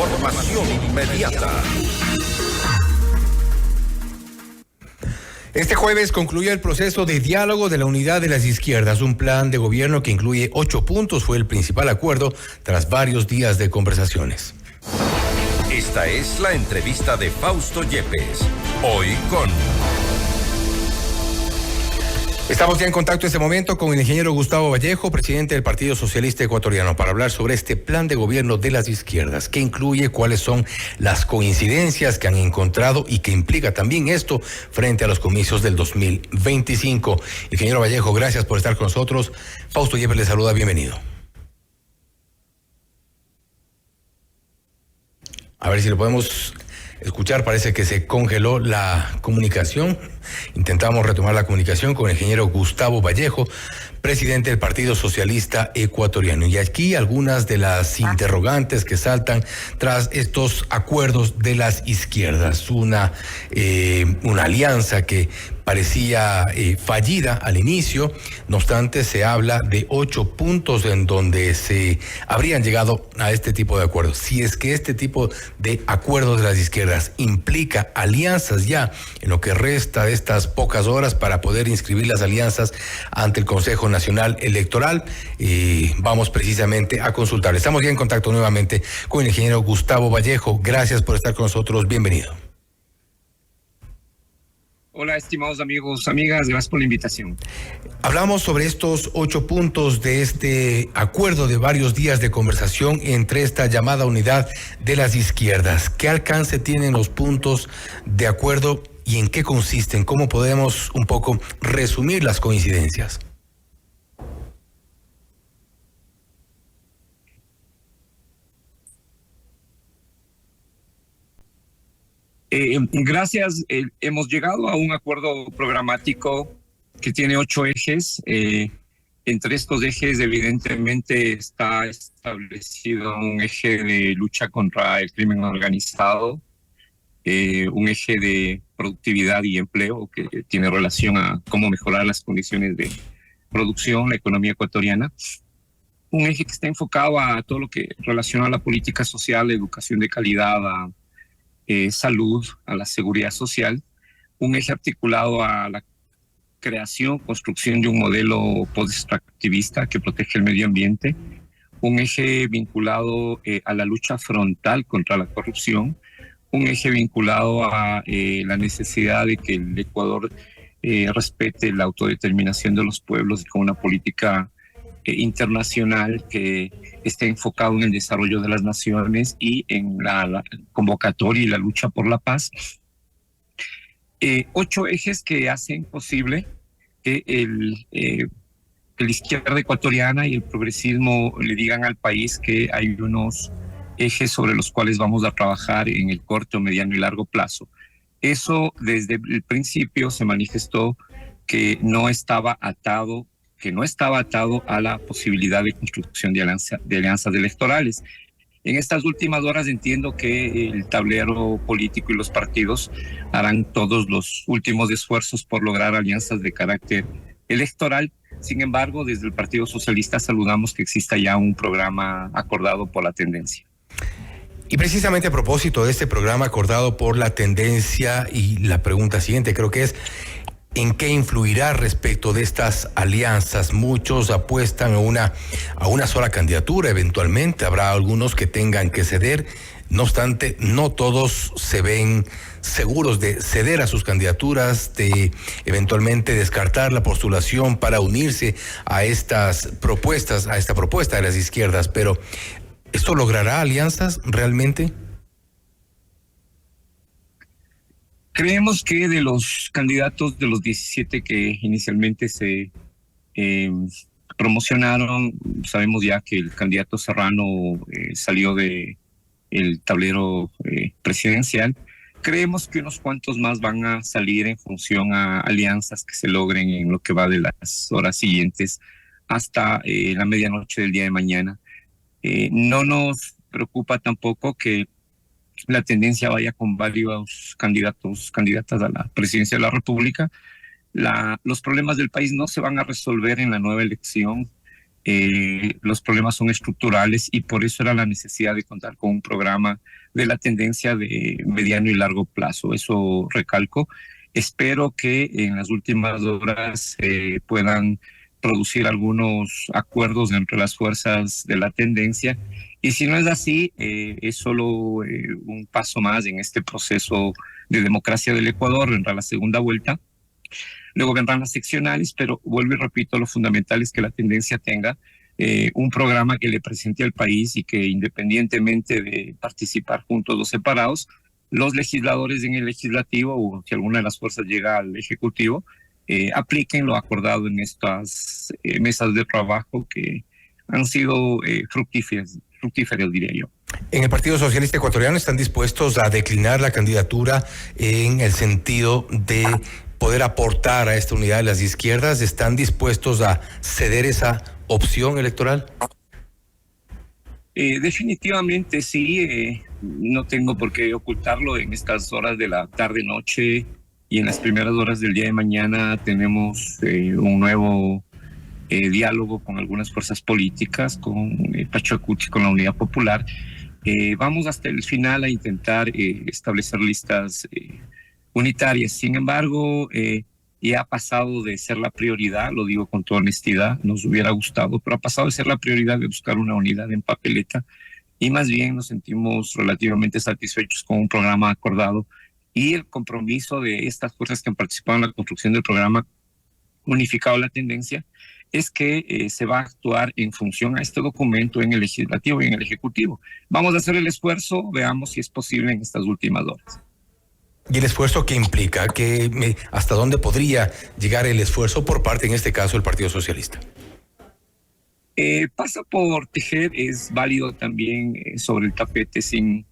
Información inmediata. Este jueves concluyó el proceso de diálogo de la Unidad de las Izquierdas. Un plan de gobierno que incluye 8 puntos fue el principal acuerdo tras varios días de conversaciones. Esta es la entrevista de Fausto Yepes. Hoy con... Estamos ya en contacto en este momento con el ingeniero Gustavo Vallejo, presidente del Partido Socialista Ecuatoriano, para hablar sobre este plan de gobierno de las izquierdas. ¿Qué incluye? ¿Cuáles son las coincidencias que han encontrado y qué implica también esto frente a los comicios del 2025? Ingeniero Vallejo, gracias por estar con nosotros. Fausto Yepes le saluda, bienvenido. A ver si lo podemos escuchar, parece que se congeló la comunicación. Intentamos retomar la comunicación con el ingeniero Gustavo Vallejo, presidente del Partido Socialista Ecuatoriano. Y aquí algunas de las interrogantes que saltan tras estos acuerdos de las izquierdas. Una alianza que parecía fallida al inicio, no obstante se habla de 8 puntos en donde se habrían llegado a este tipo de acuerdos. Si es que este tipo de acuerdos de las izquierdas implica alianzas ya en lo que resta de estas pocas horas para poder inscribir las alianzas ante el Consejo Nacional Electoral, vamos precisamente a consultar. Estamos ya en contacto nuevamente con el ingeniero Gustavo Vallejo. Gracias por estar con nosotros, bienvenido. Hola, estimados amigos, amigas, gracias por la invitación. Hablamos sobre estos 8 puntos de este acuerdo de varios días de conversación entre esta llamada unidad de las izquierdas. ¿Qué alcance tienen los puntos de acuerdo y en qué consisten? ¿Cómo podemos un poco resumir las coincidencias? Gracias. Hemos llegado a un acuerdo programático que tiene 8 ejes. Entre estos ejes, evidentemente, está establecido un eje de lucha contra el crimen organizado, un eje de productividad y empleo que tiene relación a cómo mejorar las condiciones de producción, la economía ecuatoriana. Un eje que está enfocado a todo lo que relaciona a la política social, la educación de calidad, a salud, a la seguridad social, un eje articulado a la creación, construcción de un modelo post-extractivista que protege el medio ambiente, un eje vinculado a la lucha frontal contra la corrupción, un eje vinculado a la necesidad de que el Ecuador respete la autodeterminación de los pueblos con una política internacional que esté enfocado en el desarrollo de las naciones y en la convocatoria y la lucha por la paz. 8 ejes que hacen posible que la izquierda ecuatoriana y el progresismo le digan al país que hay unos ejes sobre los cuales vamos a trabajar en el corto, mediano y largo plazo. Eso desde el principio se manifestó que no estaba atado a la posibilidad de construcción de alianzas electorales. En estas últimas horas entiendo que el tablero político y los partidos harán todos los últimos esfuerzos por lograr alianzas de carácter electoral. Sin embargo, desde el Partido Socialista saludamos que exista ya un programa acordado por la tendencia. Y precisamente a propósito de este programa acordado por la tendencia, y la pregunta siguiente creo que es: ¿en qué influirá respecto de estas alianzas? Muchos apuestan a una sola candidatura, eventualmente habrá algunos que tengan que ceder. No obstante, no todos se ven seguros de ceder a sus candidaturas, de eventualmente descartar la postulación para unirse a estas propuestas, a esta propuesta de las izquierdas. Pero, ¿esto logrará alianzas realmente? Creemos que de los candidatos, de los 17 que inicialmente se promocionaron, sabemos ya que el candidato Serrano salió del tablero presidencial. Creemos que unos cuantos más van a salir en función a alianzas que se logren en lo que va de las horas siguientes hasta la medianoche del día de mañana. No nos preocupa tampoco que la tendencia vaya con varios candidatas a la presidencia de la República. Los problemas del país no se van a resolver en la nueva elección Los problemas son estructurales y por eso era la necesidad de contar con un programa de la tendencia de mediano y largo plazo. Eso recalco. Espero que en las últimas horas puedan producir algunos acuerdos entre las fuerzas de la tendencia, y si no es así, es solo un paso más en este proceso de democracia del Ecuador. Vendrá la segunda vuelta, luego vendrán las seccionales, pero vuelvo y repito, lo fundamental es que la tendencia tenga un programa que le presente al país y que, independientemente de participar juntos o separados, los legisladores en el legislativo, o si alguna de las fuerzas llega al ejecutivo, apliquen lo acordado en estas mesas de trabajo que han sido fructíferas, diría yo. En el Partido Socialista Ecuatoriano están dispuestos a declinar la candidatura en el sentido de poder aportar a esta unidad de las izquierdas. ¿Están dispuestos a ceder esa opción electoral? Definitivamente sí, no tengo por qué ocultarlo. En estas horas de la tarde-noche y en las primeras horas del día de mañana tenemos un nuevo diálogo con algunas fuerzas políticas, con Pachacuti, con la Unidad Popular. Vamos hasta el final a intentar establecer listas unitarias. Sin embargo, ya ha pasado de ser la prioridad, lo digo con toda honestidad, nos hubiera gustado, pero ha pasado de ser la prioridad de buscar una unidad en papeleta, y más bien nos sentimos relativamente satisfechos con un programa acordado y el compromiso de estas fuerzas que han participado en la construcción del programa unificado la tendencia es que se va a actuar en función a este documento en el legislativo y en el ejecutivo. Vamos a hacer el esfuerzo, veamos si es posible en estas últimas horas. ¿Y el esfuerzo qué implica? ¿Hasta dónde podría llegar el esfuerzo por parte, en este caso, del Partido Socialista? Pasa por tejer, es válido también sobre el tapete sin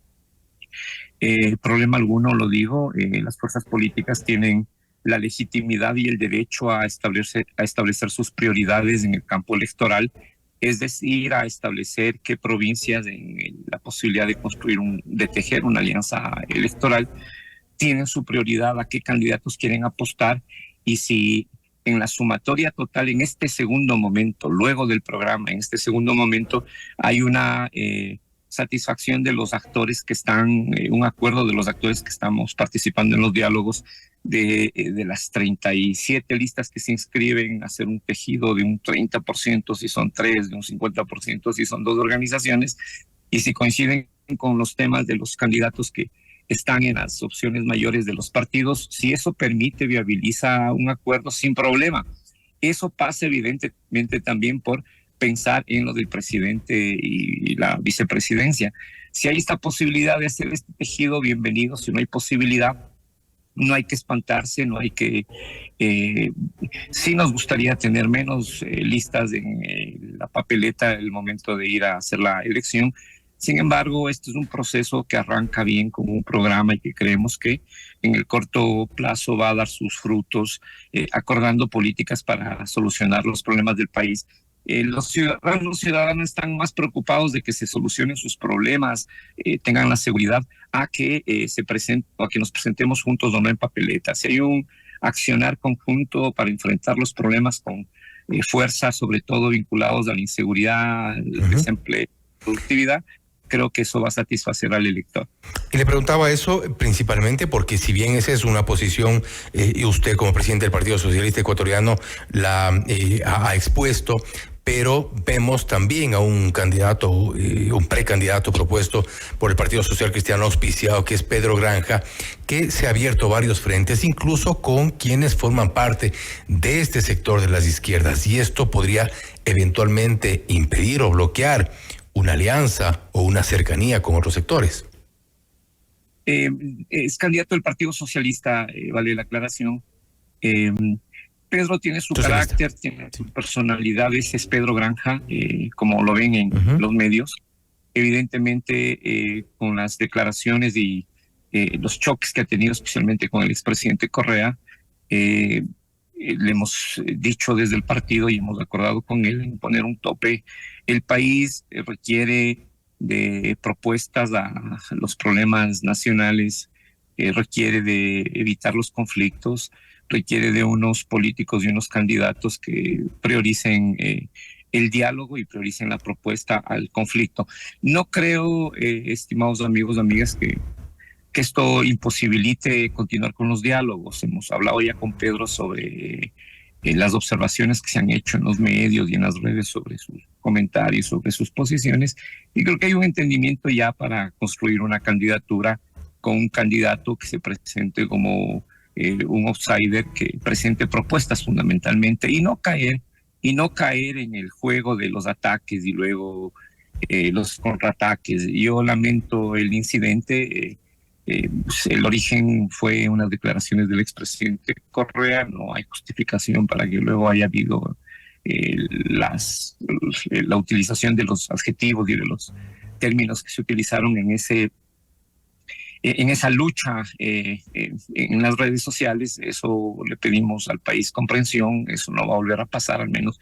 problema alguno, lo digo. Las fuerzas políticas tienen la legitimidad y el derecho a establecer sus prioridades en el campo electoral, es decir, a establecer qué provincias en la posibilidad de construir, de tejer una alianza electoral, tienen su prioridad, a qué candidatos quieren apostar, y si en la sumatoria total, en este segundo momento, luego del programa, en este segundo momento, hay una satisfacción de los actores que están, un acuerdo de los actores que estamos participando en los diálogos, de las 37 listas que se inscriben, hacer un tejido de un 30% si son 3, de un 50% si son 2 organizaciones, y si coinciden con los temas de los candidatos que están en las opciones mayores de los partidos, si eso permite, viabiliza un acuerdo sin problema. Eso pasa evidentemente también por pensar en lo del presidente y la vicepresidencia. Si hay esta posibilidad de hacer este tejido, bienvenido. Si no hay posibilidad, no hay que espantarse, no hay que... sí nos gustaría tener menos listas en la papeleta el momento de ir a hacer la elección. Sin embargo, este es un proceso que arranca bien con un programa y que creemos que en el corto plazo va a dar sus frutos, acordando políticas para solucionar los problemas del país. Los ciudadanos están más preocupados de que se solucionen sus problemas, tengan la seguridad, a que a que nos presentemos juntos o no en papeleta. Si hay un accionar conjunto para enfrentar los problemas con fuerza, sobre todo vinculados a la inseguridad, el desempleo, productividad, creo que eso va a satisfacer al elector. Y le preguntaba eso principalmente porque, si bien esa es una posición, y usted como presidente del Partido Socialista Ecuatoriano la ha expuesto, pero vemos también a un candidato, un precandidato propuesto por el Partido Social Cristiano auspiciado, que es Pedro Granja, que se ha abierto varios frentes, incluso con quienes forman parte de este sector de las izquierdas, y esto podría eventualmente impedir o bloquear una alianza o una cercanía con otros sectores. Es candidato del Partido Socialista, vale la aclaración. Pedro tiene su carácter, tiene su personalidad, ese es Pedro Granja, como lo ven en los medios. Evidentemente, con las declaraciones y los choques que ha tenido, especialmente con el expresidente Correa, le hemos dicho desde el partido y hemos acordado con él en poner un tope. El país requiere de propuestas a los problemas nacionales, requiere de evitar los conflictos, requiere de unos políticos y unos candidatos que prioricen el diálogo y prioricen la propuesta al conflicto. No creo, estimados amigos, amigas, que esto imposibilite continuar con los diálogos. Hemos hablado ya con Pedro sobre las observaciones que se han hecho en los medios y en las redes sobre sus comentarios, sobre sus posiciones, y creo que hay un entendimiento ya para construir una candidatura con un candidato que se presente como un outsider, que presente propuestas fundamentalmente y no caer en el juego de los ataques y luego los contraataques. Yo lamento el incidente. El origen fue unas declaraciones del expresidente Correa. No hay justificación para que luego haya habido la utilización de los adjetivos y de los términos que se utilizaron en esa lucha en las redes sociales. Eso le pedimos al país comprensión. Eso no va a volver a pasar, al menos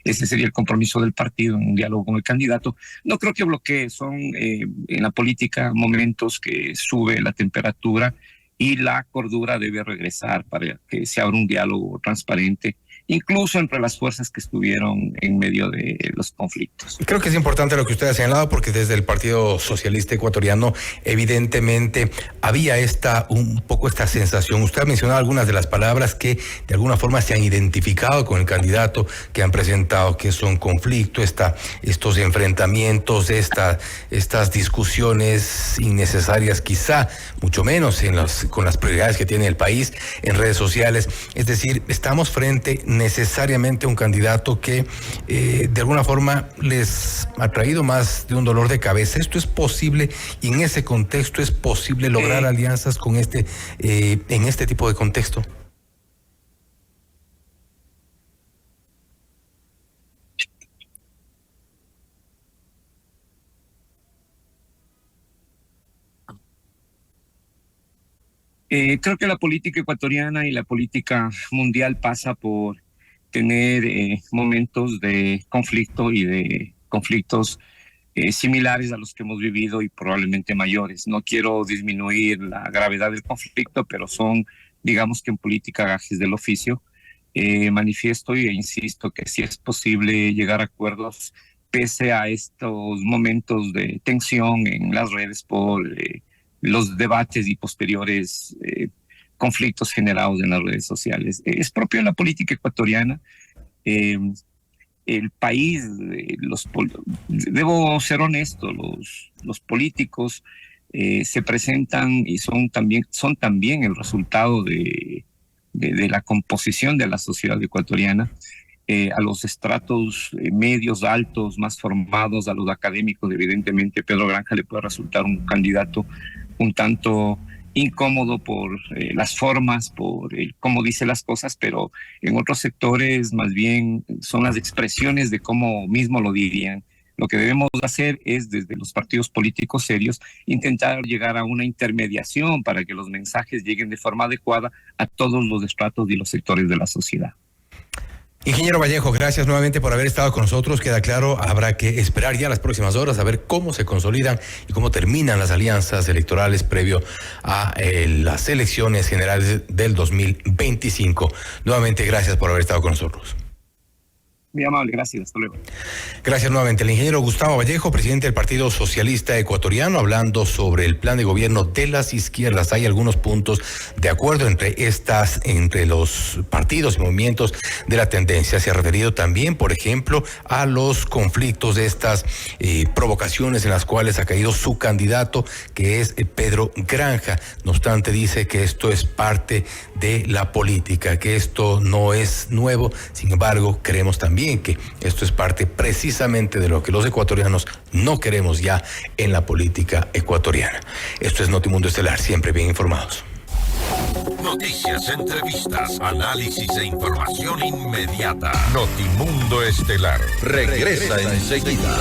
ese sería el compromiso del partido en un diálogo con el candidato. No creo que bloquee, son en la política momentos que sube la temperatura y la cordura debe regresar para que se abra un diálogo transparente, incluso entre las fuerzas que estuvieron en medio de los conflictos. Creo que es importante lo que usted ha señalado, porque desde el Partido Socialista Ecuatoriano evidentemente había un poco esta sensación. Usted ha mencionado algunas de las palabras que de alguna forma se han identificado con el candidato, que han presentado que son conflicto, estos enfrentamientos, estas discusiones innecesarias, quizá mucho menos con las prioridades que tiene el país en redes sociales. Es decir, estamos frente necesariamente un candidato que de alguna forma les ha traído más de un dolor de cabeza. ¿Esto es posible? Y en ese contexto, ¿es posible lograr alianzas con en este tipo de contexto? Creo que la política ecuatoriana y la política mundial pasa por tener momentos de conflicto y de conflictos similares a los que hemos vivido y probablemente mayores. No quiero disminuir la gravedad del conflicto, pero son, digamos que en política, gajes del oficio. Manifiesto e insisto que sí es posible llegar a acuerdos pese a estos momentos de tensión en las redes por los debates y posteriores conflictos generados en las redes sociales. Es propio de la política ecuatoriana. El país, debo ser honesto, los políticos se presentan y son también el resultado de la composición de la sociedad ecuatoriana. A los estratos medios, altos, más formados, a los académicos, evidentemente Pedro Granja le puede resultar un candidato un tanto incómodo por las formas, por cómo dice las cosas, pero en otros sectores más bien son las expresiones de cómo mismo lo dirían. Lo que debemos hacer es, desde los partidos políticos serios, intentar llegar a una intermediación para que los mensajes lleguen de forma adecuada a todos los estratos y los sectores de la sociedad. Ingeniero Vallejo, gracias nuevamente por haber estado con nosotros. Queda claro, habrá que esperar ya las próximas horas a ver cómo se consolidan y cómo terminan las alianzas electorales previo a las elecciones generales del 2025. Nuevamente, gracias por haber estado con nosotros. Muy amable, gracias, hasta luego. Gracias nuevamente. El ingeniero Gustavo Vallejo, presidente del Partido Socialista Ecuatoriano, hablando sobre el plan de gobierno de las izquierdas. Hay algunos puntos de acuerdo entre los partidos y movimientos de la tendencia. Se ha referido también, por ejemplo, a los conflictos de estas provocaciones en las cuales ha caído su candidato, que es Pedro Granja. No obstante, dice que esto es parte de la política, que esto no es nuevo. Sin embargo, creemos también que esto es parte precisamente de lo que los ecuatorianos no queremos ya en la política ecuatoriana. Esto es Notimundo Estelar, siempre bien informados. Noticias, entrevistas, análisis e información inmediata. Notimundo Estelar regresa enseguida.